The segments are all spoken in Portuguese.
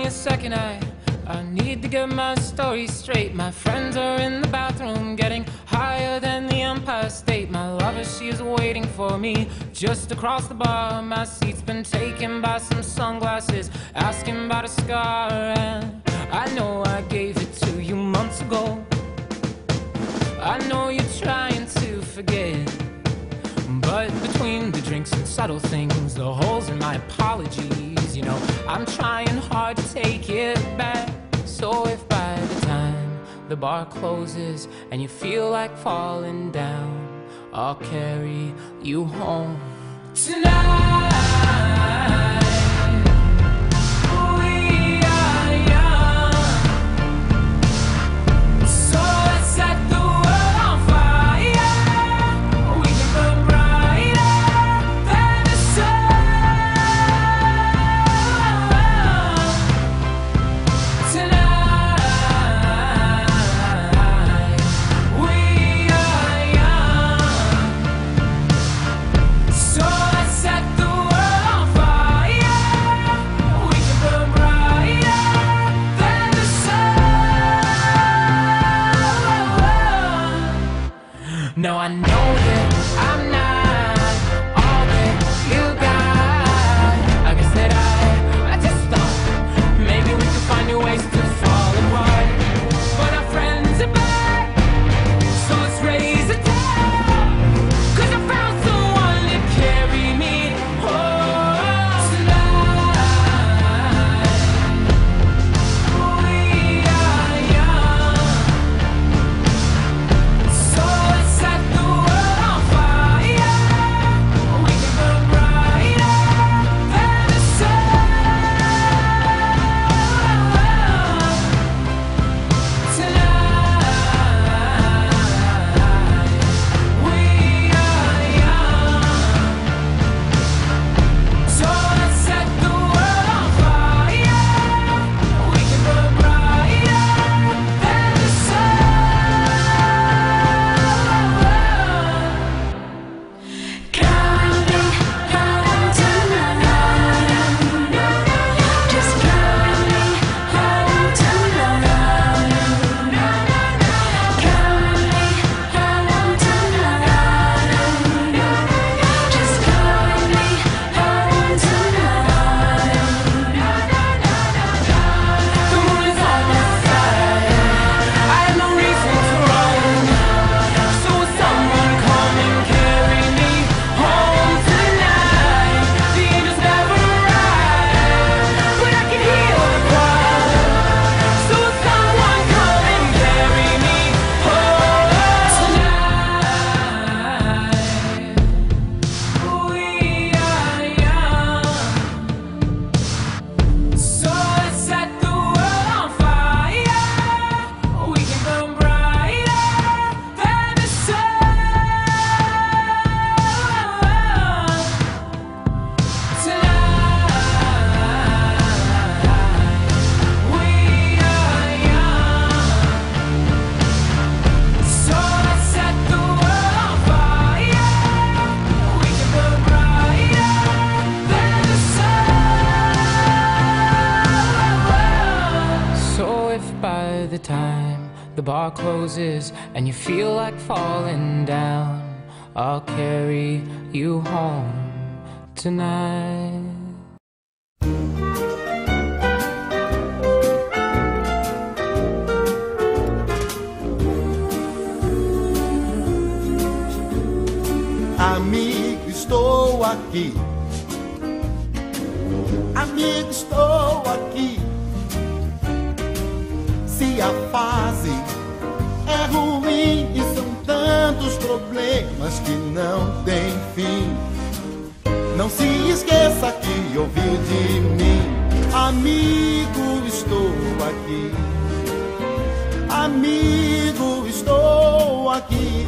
me a second, I need to get my story straight. My friends are in the bathroom getting higher than the Empire State. My lover, she is waiting for me just across the bar. My seat's been taken by some sunglasses asking about a scar. And I know I gave it to you months ago. I know you're trying to forget, but between the drinks and subtle things, the holes in my apologies, you know, I'm trying hard to take it back. So if by the time the bar closes and you feel like falling down, I'll carry you home tonight. No, I know that I'm not all that you got. I guess that I just thought maybe we could find new ways to fall apart. But our friends are back, so let's raise a toast, 'cause I found someone to carry me home tonight. We are young, so let's set the world on fire. We can burn brighter than the sun tonight. We are young, so let's set the world on fire. We can burn brighter than the sun. Coming home tonight. Just coming home tonight. Coming home tonight. Just coming home tonight. The moon is on my side. I have no reason to run. So will someone come and carry me home tonight? The angels never arrive, but I can hear the choir. So will someone come and carry me home tonight? We are young, so let's set the world on fire. We can burn brighter than the sun tonight. We are young, so let's set the world on fire. We can burn brighter than the sun. So if by the time the bar closes and you feel like falling down, I'll carry you home tonight. Amigo, estou aqui. Amigo, estou aqui. Se a fase é ruim e são tantos problemas que não tem fim, não se esqueça que ouviu de mim. Amigo, estou aqui. Amigo, estou aqui.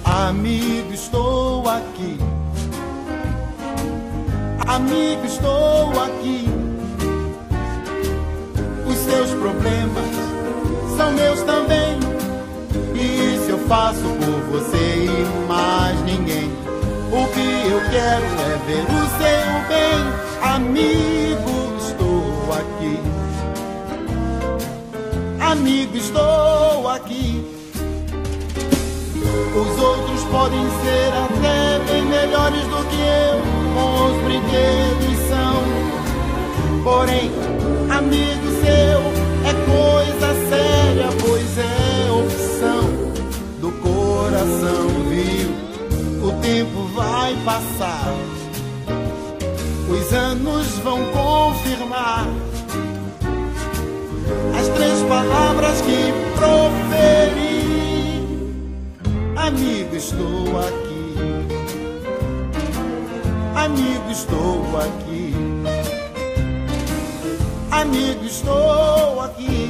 Amigo, estou aqui. Amigo, estou aqui. Os seus problemas são meus também. E isso eu faço por você e mais ninguém. O que eu quero é ver o seu bem. Amigo, estou aqui. Amigo, estou aqui. Os outros podem ser até bem melhores do que eu, bons brinquedos são. Porém, amigo seu é coisa séria, pois é opção do coração, viu? O tempo vai passar, os anos vão confirmar as 3 palavras que proferi. Amigo, estou aqui. Amigo, estou aqui. Amigo, estou aqui.